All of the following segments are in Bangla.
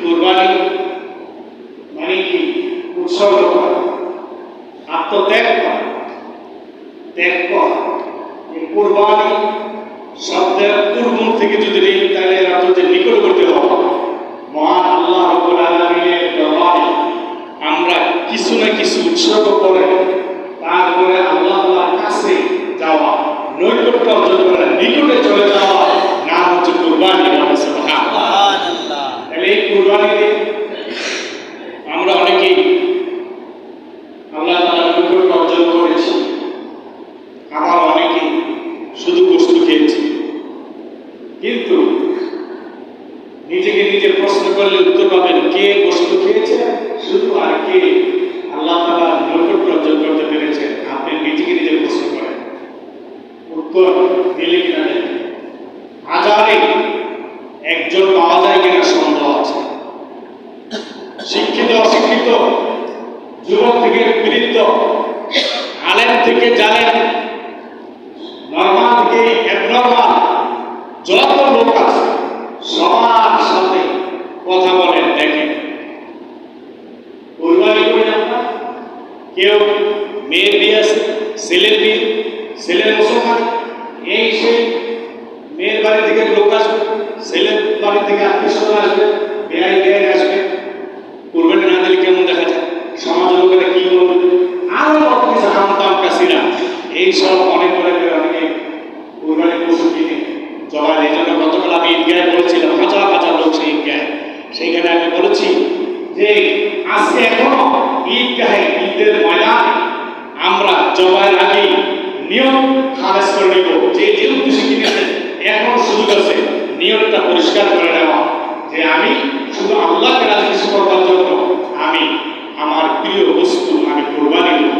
কুরবানি মানে কি? উৎসর্গ করা, আত্মত্যাগ করা, ত্যাগ করা। এই কুরবানি শব্দের পূর্ব থেকে যদি নেই তাহলে এর অর্থ হচ্ছে নিকটবর্তী হওয়া। মহান আল্লাহ রাব্বুল আলামিনের দরবারে আমরা কিছু না কিছু উৎসর্গ করে তারপরে আল্লাহর কাছে যাওয়া, নৈকট্য অর্জন করা, নিকটে চলে যাওয়া নাম হচ্ছে কুরবানি। সুবহানাল্লাহ। তাহলে এই কুরবানিতে আমরা অনেকেই আল্লাহ তাআলার নৈকট্য অর্জন করেছি, আবার অনেকেই শুধু গোশত খেয়েছি। কিন্তু নিজেকে নিজে প্রশ্ন করলে উত্তর পাবেন, কে গোশত খেয়েছে শুধু, আর কে আল্লাহ তাআলার নৈকট্য অর্জন করতে পেরেছে? আপনি নিজেকে নিজে প্রশ্ন করেন, উত্তর দিলে কিনা দেন। হাজারে একজন পাওয়া যায় কিনা সন্দেহ আছে। শিক্ষিত অশিক্ষিত, যুবক থেকে বৃদ্ধ, আলেম থেকে জালেম, নরমাল থেকে অ্যাবনরমাল, যত লোক আছে সবার সাথে কথা বলেন, দেখেন কুরবানি করি আমরা। কেউ মেয়ের বিয়ে আছে, ছেলের বিয়ে, ছেলের মুসলমান, এই সেই মেয়ের বাড়ি থেকে লোক আসবে, ছেলের বাড়ি থেকে আত্মীয় স্বজন আসবে, বেআই বেআই আসবে। কুরবানি না দিলে কেমন দেখা যায়, সমাজ লোকেরা কি বলবে, আরো কত কিছু হামতাম কাছিরা, এইসব অনেক করে অনেকে কুরবানি পশু কিনে জবাই। এই জন্য গতকাল আমি ঈদগাহে বলেছিলাম, হাজার হাজার লোক সেই ঈদগাহে, সেইখানে আমি বলেছি যে আজকে এখনো ঈদগাহে, ঈদের ময়দানে আমরা জবাইয়ের আগে নিয়ম খালেজ করে নেব। যে যে উদ্দেশ্যে কিনেছে এখন সুযোগ আছে নিয়মটা পরিষ্কার করে নেওয়া, যে আমি শুধু আল্লাহকে রাজি খুশি করবার জন্য আমি আমার প্রিয় বস্তু আমি কুরবানি দেব।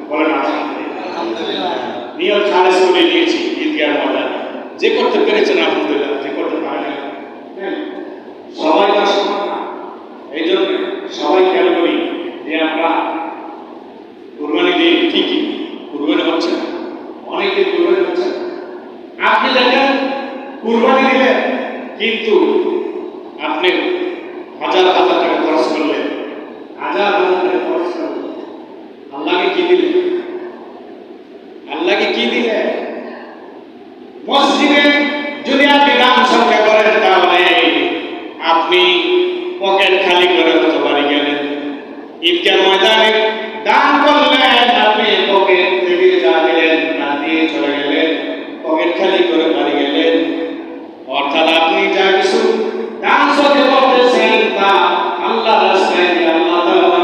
বলেন আলহামদুলিল্লাহ। নিয়ম খালেজ করে নিয়েছি ঈদগাহের ময়দানে। যে করতে পেরেছেন আলহামদুলিল্লাহ, যে করতে পারেন সবাই তার সমান না। এই জন্য সবাই খেয়াল করি যে আমরা কুরবানি দিই ঠিকই, কুরবানি হচ্ছে না, অনেকে কুরবানি হচ্ছে না। আপনি দেখেন কুরবানি দিলেন, কিন্তু আপনি হাজার হাজার টাকা খরচ করলেন, হাজার হাজার টাকা খরচ করলেন, আল্লাহকে কি দিলেন? আল্লাহকে কি দিলেন? মসজিদে যদি আপনি দান সংখ্যা করেন তাহলে আপনি পকেট খালি করে হতে বাড়ি গেলেন। ঈদগাহ ময়দানে দান করলেন, আপনি পকেট থেকে যা দিলেন তা দিয়ে চলে গেলেন, পকেট খালি করে বাড়ি গেলেন। অর্থাৎ আপনি যা কিছু দান সংখ্যা করতেছেন তা আল্লাহর রাস্তায় দিয়ে আল্লাহ তাআলা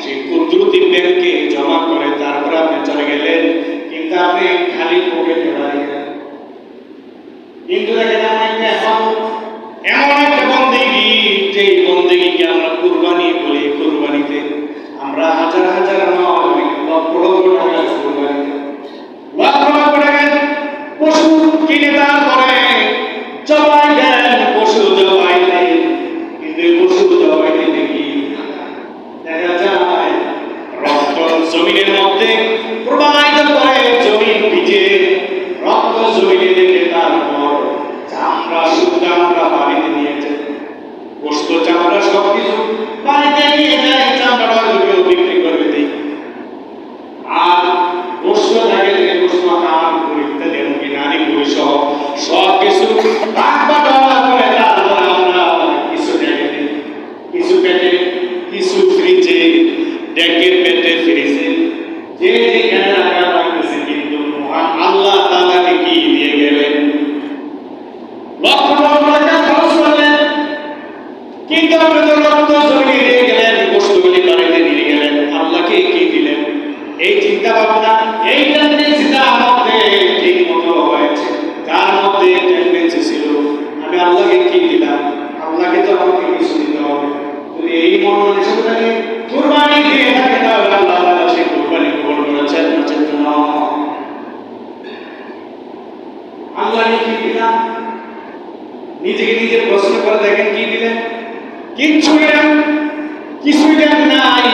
সেই কুদরতি ব্যাংকে জমা করে তারপরে আপনি চলে গেলেন, কিন্তু আপনি খালি পকেটে বাড়ি গেলেন। কিন্তু দেখেন এমন একটা বন্দেগী, যে বন্দেগীকে আমরা কুরবানি বলি। কুরবানিতে আমরা হাজার হাজার নয়, লক্ষ লক্ষ টাকা কুরবানি, লক্ষ লক্ষ টাকা পশু কিনে তারপরে জবাই দেন, পশু জবাই দেন। কিন্তু পশু জবাই দিতে কি দেখা যায় রক্ত জমিনের মধ্যে প্রবাহিত করে, জমিন ভিজে রক্ত জমিনে দেখে তারপর চামড়া শুদ্ধ আমরা বাড়িতে নিয়ে যাই, গোশত চামড়া সবকিছু বাড়িতে নিয়ে যাই, চামড়া বিক্রি করবে দিই। আর গোশত থাকে যে গোশত হাম করিতে দেন কি নারী করি সহ সব কিছু ভাগ বাটোয়ারা করে তারপর আমরা কিছু ডেকে দিই, কিছু পেটে, কিছু ফ্রিজে, ডেকের পেটে ফ্রিজে, যে যেখানে রাখা রাখতেছে। কিন্তু আল্লাহ তাআলাকে কি দিয়ে গেলেন? লক্ষ লক্ষ টাকা খরচ করলেন, কিন্তু আপনি তো রক্ত জমি দিয়ে গেলেন, বস্তুগুলি বাড়িতে নিয়ে গেলেন, আল্লাহকে কি দিলেন? এই চিন্তা ভাবনা, এই টেন্ডেন্সিটা আমাদের ঠিক মতো হয়েছে। যার মধ্যে টেন্ডেন্সি ছিল আমি আল্লাহকে কি দিলাম, আল্লাহকে তো আমাকে কিছু দিতে হবে। যদি এই মন মানসিকতাকে কুরবানি দিয়ে থাকে তাহলে আল্লাহ তাআলা সেই কুরবানি কবুল করেছেন, নচেৎ না। আল্লাহকে কি দিলাম? নিজেকে নিজে প্রশ্ন করে দেখেন কি দিলেন? কিছুই দেন নাই।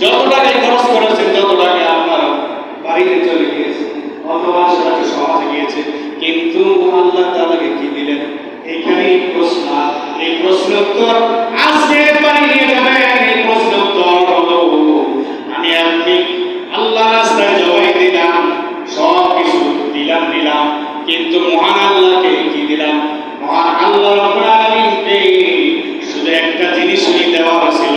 যত টাকা খরচ করেছেন, যত টাকা আপনার বাড়িতে চলে গিয়েছে অথবা সেটা সমাজে গিয়েছে, কিন্তু আল্লাহ তাআলাকে কি দিলেন? এইখানেই প্রশ্ন। এই প্রশ্ন উত্তর জিনিসই দেওয়া হয়েছিল,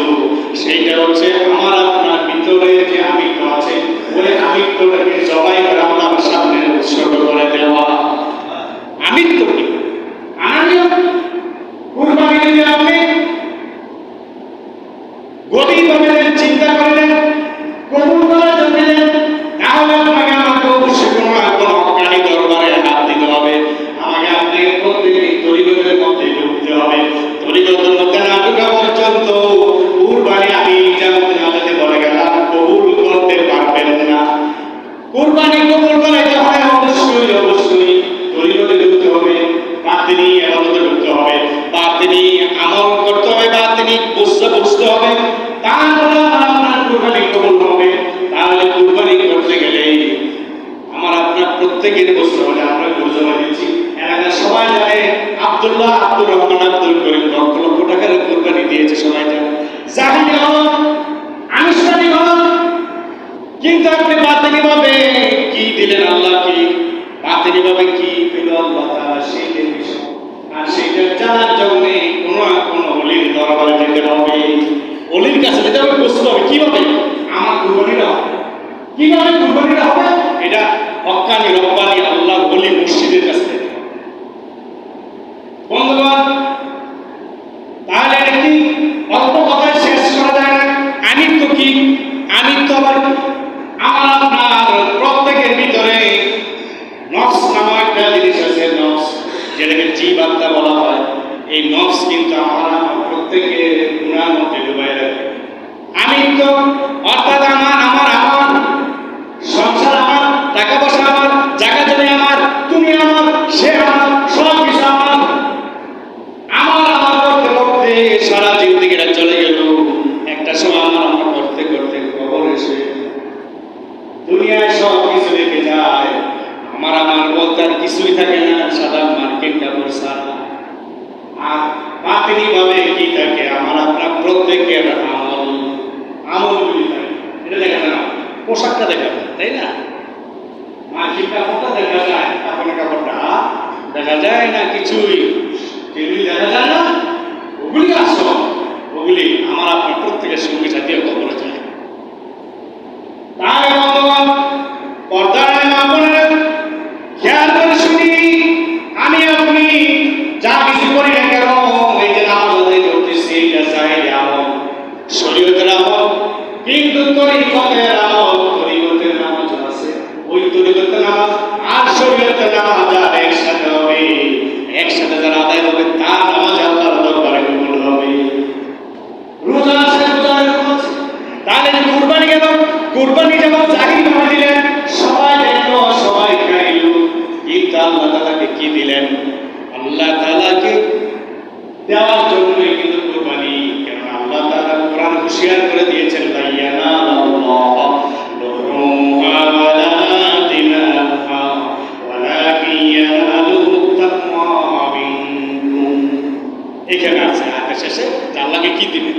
সেইটা হচ্ছে আমার আপনার ভিতরে যে আমিত্ব আছে, ওই আমিত্বটাকে জবাই করে আল্লাহর সামনে উৎসর্গ করে দেওয়া। আমিত্ব কি? আমিও কুরবানি দিতে আপনি গভীরভাবে চিন্তা করলেন, কবুল করার জন্য, তাহলে আপনাকে আমাকে অবশ্যই কোনো না কোনো হক্কানি দরবারে হাত দিতে হবে। আমাকে আপনাকে প্রত্যেকটি তরিকতের মধ্যে ঢুকতে হবে। তরিকতের মধ্যে না ঢোকা পর্যন্ত কুরবানি আমি যেমন আলাদা বলে গেলাম কবুল করতে পারবেন না। কুরবানি কবুল করাইতে হয় অবশ্যই অবশ্যই তরিকতে ঢুকতে হবে, বাতিনি ইবাদতে ঢুকতে হবে, বাতিনি আমল করতে হবে, বাতিনি বুঝতে হবে, তারপরে আপনার কুরবানি কবুল হবে। তাহলে কুরবানি করতে গেলে আমার আপনার প্রত্যেকের বুঝতে হবে আমরা গরু জমা দিচ্ছি। এলাকার সবাই জানে আব্দুল্লাহ, আব্দুর রহমান, আব্দুল করিম লক্ষ লক্ষ টাকার কুরবানি দিয়েছে, সবাই জানে। জাহির হল, আনুষ্ঠানিক হল, কিন্তু আপনি বাতিনি ভাবে কি দিলেন, আল্লাহ কি বাতিনি ভাবে কি পেল আল্লাহ তাআলা, সেইটার বিষয়। আর সেইটা জানার জন্য কোনো না কোনো অলির দরবারে যেতে হবে, অলির কাছে যেতে হবে, বুঝতে হবে কিভাবে আমার কুরবানিটা হবে, কিভাবে কুরবানিটা হবে। এটা হক্কানি রব্বানি আল্লাহ অলি মুর্শিদের কাছে থেকে বন্ধুগণ। তাহলে এটা কি অল্প কথায় শেষ করা যায় না। আনিত্ব কি? আনিত্ব আবার আমার আপনার প্রত্যেকের ভিতরে নফস নামক একটা জিনিস আছে, নফস, যেটাকে জীব আত্মা বলা হয়। এই নফস কিন্তু আমার প্রত্যেকের গুনার মধ্যে ডুবাই রাখে। আনিত্ব অর্থাৎ আমার সংসার আমার, টাকা পয়সা আমার, জায়গা জমি আমার, তুমি আমার, সে আমার, সব কিছু আমার করতে করতে সারা জিন্দেগিটা চলে গেল। একটা সময় আমার করতে করতে খবর এসে দুনিয়ায় সব কিছু রেখে যায়, আমার বলতে আর কিছুই থাকে না, সাদা মার্কেট কাপড় ছাড়া। আর বাতিনি ভাবে কি থাকে, আমার আপনার প্রত্যেকের আমলগুলি থাকে। এটা দেখা না, পোশাকটা দেখা যায়, তাই না? মার্কেট কাপড়টা দেখা যায়, কাপড়টা দেখা যায় না, কিছুই দেখা যায় না। ওগুলি আসো, ওগুলি আমার আপনার প্রত্যেকের সঙ্গে সাথে খবরে যায়। তাই বন্ধুগণ, পর্দায় মা বোনেরা খেয়াল করে শুনি, আমি আপনি যা কিছু করি না কেন, এই যে নামাজ আদায় করতেছি, এটা জাহেরি আমল, শরীয়তের আমল, কিন্তু তরিকতের আমল, তরিকতের নামাজ আছে, ওই তরিকতের নামাজ আর শরীয়তের নামাজ আর একসাথে হবে। একসাথে যারা আদায় হবে তার নামাজ আল্লাহর দরবারে কবুল হবে। রোজা আছে, রোজা আছে। তাহলে কুরবানি গেল, কুরবানি যেমন জাহির ভাবে দিলেন, সবাই দেখলো, সবাই খাইল, কিন্তু আল্লাহ তাআলাকে কি দিলেন? আল্লাহ তাআলাকে দেওয়ার জন্যই কিন্তু কুরবানি। কারণ আল্লাহ তাআলা কোরআন হুঁশিয়ার করে দিয়েছেন, লা ইয়ানালাল্লাহু লুহুমুহা ওয়ালা দিমাউহা ওয়ালাকিন ইয়ানালুহু তাকওয়া মিনকুম। এখানে আছে আয়াতের শেষে আল্লাহকে কি দিবেন?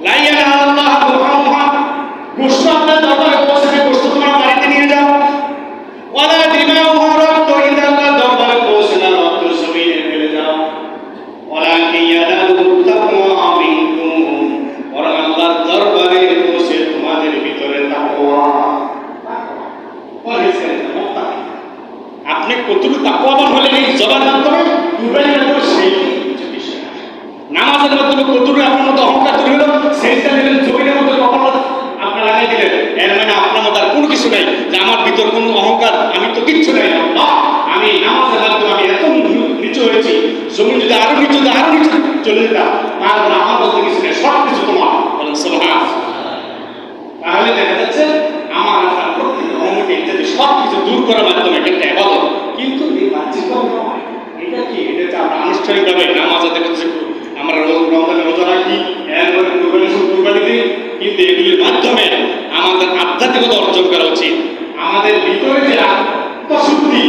লা ইয়ানালাল্লাহু লুহুমুহা, গোশত আপনার দরবারে পৌঁছাবে, গোশত তোমার বাড়িতে নিয়ে যাও। ওয়ালা দিমাউহা, রক্ত কিন্তু আল্লাহর দরবারে পৌঁছে না, রক্ত জমিনে ফেলে যাও। ওয়ালাকিন ইয়ানালুহু তাকওয়া মিনকুম, বরং আল্লাহর দরবারে পৌঁছে তোমাদের ভিতরে তাকওয়া। আপনি কতটুকু তাকওয়াবান হলেন এই জবানের মাধ্যমে, কুরবানির মাধ্যমে, সেই বিষয়। নামাজের মাধ্যমে কতটুকু আপনার মতো অহংকার তৈরি হলো, সেজদা দিলেন, জমিনের মধ্যে কপাল আপনার লাগাই দিলেন, এর মানে আপনার মতো আর কোনো কিছু নাই, যে আমার ভিতর কোনো অহংকার, আমি তো কিচ্ছু নাই, আমি নামাজের মাধ্যমে আমি এত নিচু হয়েছি, জমি যদি আরো নিচু চলে যেতাম, তারপর আমার বলতে কিছু নেই, সব কিছু তোমার, বলেন সুবহানাল্লাহ। তাহলে দেখা যাচ্ছে আমার আপনার প্রত্যেক অহংকার ইত্যাদি সব কিছু দূর করার মাধ্যমে একটা ইবাদত। কিন্তু এই বাহ্যিক নয়, এটা কি? এটা আমরা আনুষ্ঠানিকভাবে নামাজ আদায় করছি, আমরা রমজানের রোজা রাখি, এরপরে কুরবানি দিই, কিন্তু এগুলির মাধ্যমে আমাদের আধ্যাত্মিকতা অর্জন করা উচিত। আমাদের ভিতরে যে আত্মশুদ্ধি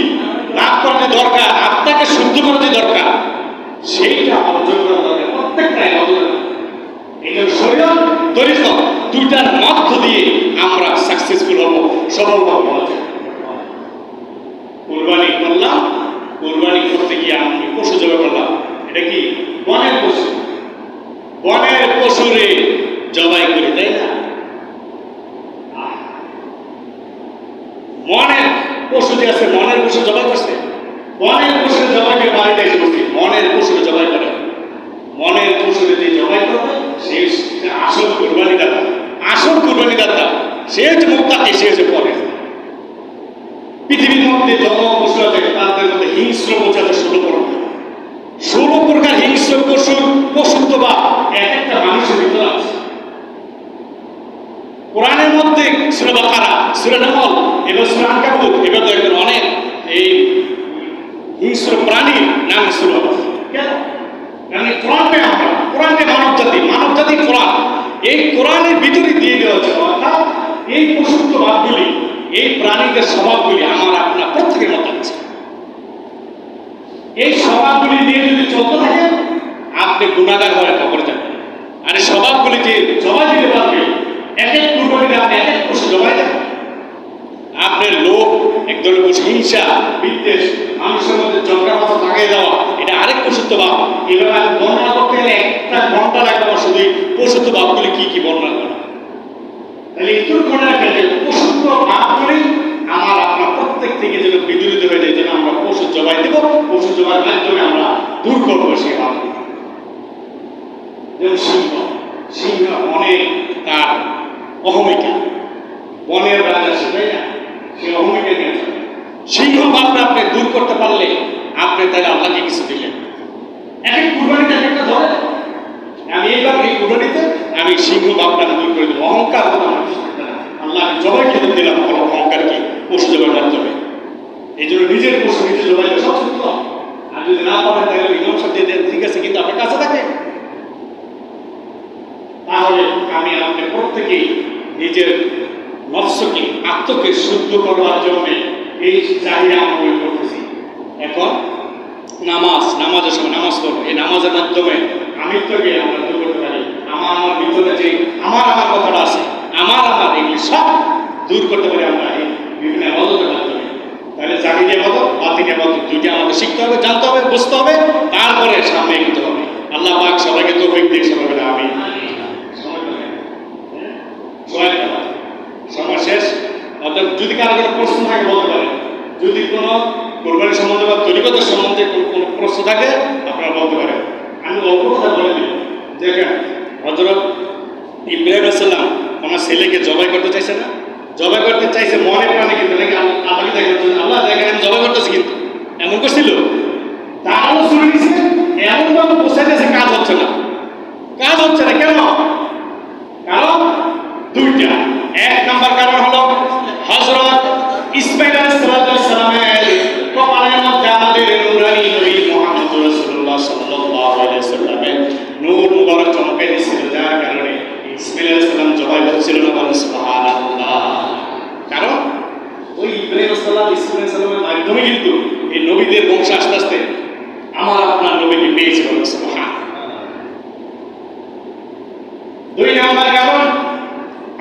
লাভ করতে দরকার, আত্মাকে শুদ্ধ করতে দরকার, সেইটা অর্জন করা দরকার প্রত্যেকটাই অর্জন। এই জন্য শরীয়ত, তরিকত দুইটার মধ্য দিয়ে আমরা সাকসেসফুল হব, সফল হব। কুরবানি করলাম, কুরবানি করতে গিয়ে আমি পশু জবাই করলাম, এটা কি বনের পশু, বনের পশুরে জবাই করি, তাই না? মনের পশু যে আছে, মনের পশু জবাই করছে, বনের পশুরে জবাই করে বাড়িতে এসে বসছি, মনের পশুরে জবাই করে। মনের পশুরে যে জবাই করবে সে আসল কুরবানি দাতা, আসল কুরবানি দাতা সে হচ্ছে মুত্তাকি, সে হচ্ছে পরে। পৃথিবীর মধ্যে যত পশু আছে তাদের মধ্যে হিংস্র পশু আছে 16 প্রকার। 16 প্রকার হিংস্র পশুর পশুত্ববা এক একটা মানুষের ভিতরে আছে। কোরআনের মধ্যে সূরা বাকারা, সূরা নামল এবং সূরা আনকাবুত এবার দেখবেন অনেক এই হিংস্র প্রাণীর নামে সূরা আছে। কেন? কারণ কোরআনে আমরা, কোরআনে মানব জাতি কোরআন, এই কোরআনের ভিতরে দিয়ে দেওয়া হচ্ছে। অর্থাৎ এই পশুত্ববাদগুলি, এই প্রাণীদের স্বভাবগুলি আমার আপনার প্রত্যেকের মতো আছে। এই স্বভাবগুলি নিয়ে যদি চলতে থাকেন আপনি গুণাগার হয়ে কবরে যাবেন। আর এই স্বভাবগুলি যে জবাই দিতে পারবে, এক এক কুরবানিতে আপনি এক এক পশু জবাই দেন। আপনার লোভ, এক ধরনের হিংসা, বিদ্বেষ, মানুষের মধ্যে ঝগড়া কথা লাগাই দেওয়া, এটা আরেক পশুত্ববাদ। এভাবে আমি বর্ণনা করতে গেলে একটা ঘন্টা লাগবে আমার শুধু পশুত্ববাদগুলি কি কি বর্ণনা করা। তাহলে একটু মনে রাখবেন যে পশুত্ববাদগুলি আমার আপনার প্রত্যেক থেকে যেন বিদূরিত হয়ে যায়, যেন আমরা পশু জবাই দেব, পশু জবাইয়ের মাধ্যমে আমরা দূর করবো সেই ভাবগুলি। যেমন সিংহ অনেক তার অহমিকা, বনের রাজা সে, তাই না? সে অহমিকা নিয়ে চলে। সিংহ ভাবটা আপনি দূর করতে পারলে আপনি তাহলে আল্লাহকে কিছু দিলেন। এক এক কুরবানিতে এক একটা ধরে, আমি এইবার এই কুরবানিতে আমি সিংহ ভাবটা দূর করে দেবো, অহংকার কথা আমার আল্লাহ জবাই খেতে দিলাম, অহংকার কি পশু জবাইয়ের মাধ্যমে। এই জন্য নিজের পশু নিজে জবাই দেওয়া সব সত্য। আর যদি না পারেন তাহলে ইমাম সাহেব দিয়ে দেন, ঠিক আছে, কিন্তু আপনার কাছে থাকে। তাহলে আমি আপনি প্রত্যেকেই নিজের নফসকে, আত্মকে শুদ্ধ করবার জন্য এই চাহিদা আমল করতেছি। এখন নামাজের সময় নামাজ করবো, এই নামাজের মাধ্যমে আমিত্বকে আমরা দূর করতে পারি। আমার ভিতরে যে আমার কথাটা আছে, আমার এগুলি সব দূর করতে পারি আমরা এই বিভিন্ন আবাদতের মাধ্যমে। তাহলে জাহিরি আবাদত, বাতিনি আবাদত দুইটা আমাদের শিখতে হবে, জানতে হবে, বুঝতে হবে, তারপরে সামনে এগোতে হবে। আল্লাহ পাক সবাইকে তৌফিক দিক, সবাই বলে আমিন। সময় শেষ। অর্থাৎ যদি কারো কোনো প্রশ্ন থাকে বলতে পারেন, যদি কোনো কোরবানি সম্বন্ধে বা তরিকতের সম্বন্ধে কোনো প্রশ্ন থাকে আপনারা বলতে পারেন। আমি অল্প কথা বলে দিই। দেখেন, হযরত ইব্রাহিম আলাইহিস সালাম ওনার ছেলেকে জবাই করতে চাইছে না? জবাই করতে চাইছে মনে প্রাণে, কিন্তু নাকি আল্লাহকে দেখেন, আল্লাহ দেখেন আমি জবাই করতেছি, কিন্তু এমন করছিল তারও শুনে নিছে, এমনভাবে বোঝাইতেছে কাজ হচ্ছে না। কেন? কারণ দুইটা। এক নাম্বার কারণ হলো হযরত ইসমাঈল আলাইহিস সালামের কপালের মধ্যে আমাদের নূরানী নবী মুহাম্মদ রাসূলুল্লাহ সাল্লাল্লাহু আলাইহি ওয়াসাল্লামের নূর মুবারক চমকে দিয়েছিল, যার কারণে ইসমাঈল আলাইহিস সালাম জবাই হচ্ছিল না। বলেন সুবহানাল্লাহ। কারণ ওই ইব্রাহিম আলাইহিস সালামের মাধ্যমে কিন্তু এই নবীদের বংশ আস্তে আস্তে আমার আপনার নবীকে পেয়েছে। বলেন সুবহানাল্লাহ। দুই নাম্বার কারণ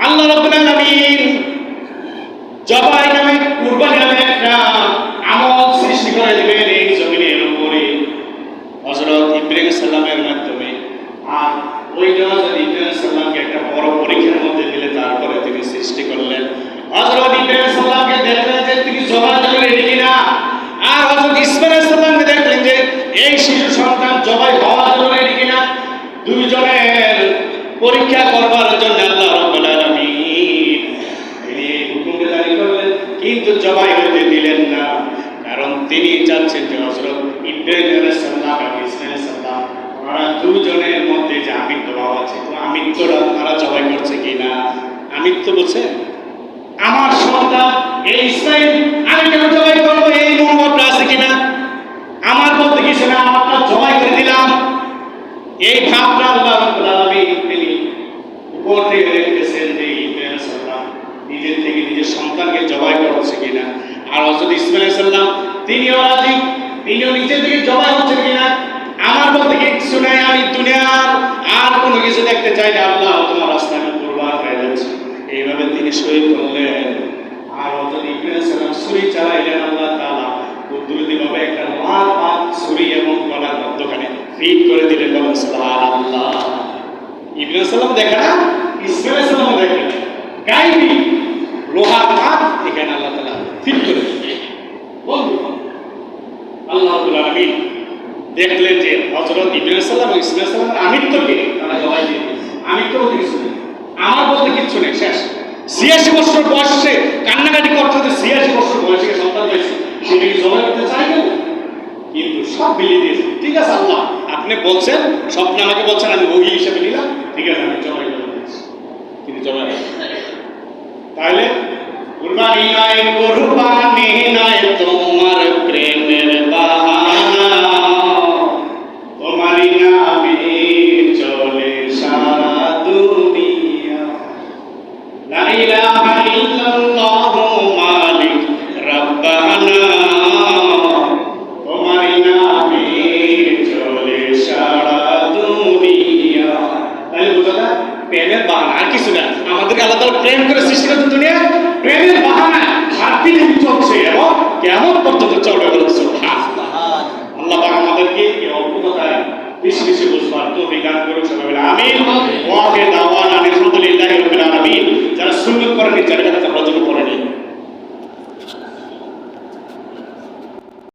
আল্লাহ রাব্বুল আলামিন জবাই নামে, কুরবানি নামে একটা আমল সৃষ্টি করে দিবেন এই জমিনের উপরে হযরত ইব্রাহিম সাল্লামের মাধ্যমে। আর ওই হযরত ইব্রাহিম সাল্লামকে একটা বড় পরীক্ষার মধ্যে দিলে তারপরে তিনি সৃষ্টি করলেন। হযরত ইব্রাহিম সাল্লামকে দেখলেন যে তিনি জবাই জন্য রেডি কিনা, আর হযরত ইসমাঈল সাল্লামকে দেখলেন যে এই শিশু সন্তান জবাই হওয়ার জন্য রেডি কিনা। দুইজনের পরীক্ষা করবার জন্য আল্লাহ রাব্বুল আলামিন তিনি হুকুমকে জারি করলেন, কিন্তু জবাই হতে দিলেন না। কারণ তিনি চাচ্ছেন যে হযরত ইব্রাহিম আলাইহিস সালাম এবং ইসমাঈল সাল্লাম ওরা দুজনের মধ্যে যে আমিত্ব ভাব আছে, তো আমিত্বরা তারা জবাই করছে কিনা। আমিত্ব বলছে আমার সন্তান এই ইসমাঈল, আমি কেন জবাই করবো, এই মনোভাবটা আছে কিনা। আমার বলতে কিছু না, আমারটা জবাই করে দিলাম, এই ভাবটা আল্লাহ রাব্বুল আলামিন তিনি উপর থেকে দেখতেছেন যে ইব্রাহিম সাল্লাম নিজের থেকে নিজের সন্তানকে জবাই করছে কিনা। আর হযরত ইসমাঈল সাল্লাম তিনিও রাজি, তিনিও নিজের থেকে জবাই হচ্ছে কিনা। আমার বলতে কিছু নাই, আমি দুনিয়ার আর কোনো কিছু দেখতে চাই না, আল্লাহ তোমার রাস্তায় আমি কুরবান হয়ে যাচ্ছি। এইভাবে তিনি শহীদ করলেন। আর হযরত ইব্রাহিম সাল্লাম ছুরি চালাইলেন, আল্লাহ তাআলা কুদরতিভাবে একটা লাল পাত ছুরি এবং গলার মধ্যখানে ফিট করে দিলেন। বলেন সুবহানাল্লাহ। ইব্রাহিম সাল্লাম দেখে না, ইসমাইল সাল্লাম দেখে না, গাইবি লোহার মাঠ এখানে আল্লাহ তাআলা ঠিক করে বন্ধু আল্লাহ রাব্বুল আলামিন দেখলেন যে হযরত ইব্রাহিম সাল্লাম ও ইসমাইল সাল্লামের আমিত্বকে তারা জবাই দিয়ে দিয়েছে। আমিত্ব বলতে কিছু নেই, আমার বলতে কিচ্ছু নেই, শেষ। ৮৬ বছর বয়সে কান্নাকাটি করতে হতে, ৮৬ বছর বয়সে সন্তান হয়েছে, সেটা কি জবাই করতে চাই কেউ? কিন্তু সব মিলিয়ে দিয়েছে। ঠিক আছে আল্লাহ, আপনি বলছেন, স্বপ্নে আমাকে বলছেন, আমি ওহি হিসেবে নিলাম, ঠিক আছে আমি জবাই করে দিয়েছি। কিন্তু জবাই তাহলে কুরবানি নয়, কুরবানি নয় তোমার প্রেমের বাহানা, তোমারই নামে চলে সারা দুনিয়া। লা ইলাহা ইল্লাল্লাহু মালিক রাব্বানা, তোমারই নামে চলে সারা দুনিয়া। তাহলে বুঝা যায় প্রেমের বাহানা, আর কিছু না। আমাদেরকে আল্লাহ তাআলা প্রেম করে সৃষ্টি করেছেন দুনিয়া, প্রেমের বাহানা সারা পৃথিবী চলছে এবং কিয়ামত পর্যন্ত চলবে। সুবহানাল্লাহ। আল্লাহ পাক আমাদেরকে এই অল্প কথায় বেশি বেশি বুঝবার তৌফিক দান করুন। সবাই আমিন। ওয়া আখির দাওয়ানা আলহামদুলিল্লাহি রাব্বিল আলামিন। যারা সুন্নাত করেন, যারা